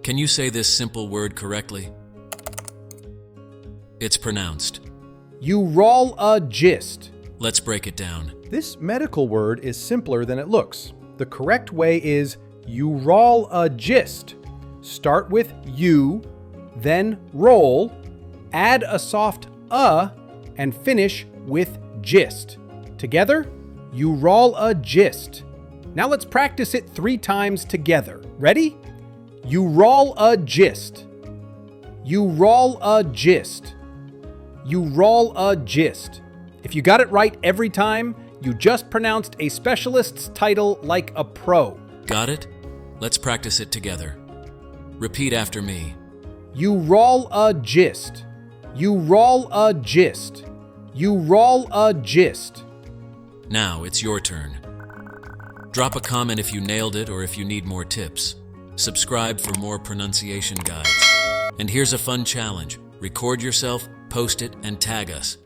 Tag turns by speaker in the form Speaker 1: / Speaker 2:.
Speaker 1: Can you say this simple word correctly? It's pronounced.
Speaker 2: Urologist.
Speaker 1: Let's break it down.
Speaker 2: This medical word is simpler than it looks. The correct way is urologist. Start with U, then roll, add a soft and finish with gist. Together, urologist. Now let's practice it 3 times together. Ready? Urologist. Urologist. Urologist. If you got it right every time, you just pronounced a specialist's title like a pro.
Speaker 1: Got it? Let's practice it together. Repeat after me.
Speaker 2: Urologist. Urologist. Urologist.
Speaker 1: Now it's your turn. Drop a comment if you nailed it or if you need more tips. Subscribe for more pronunciation guides. And here's a fun challenge. Record yourself, post it, and tag us.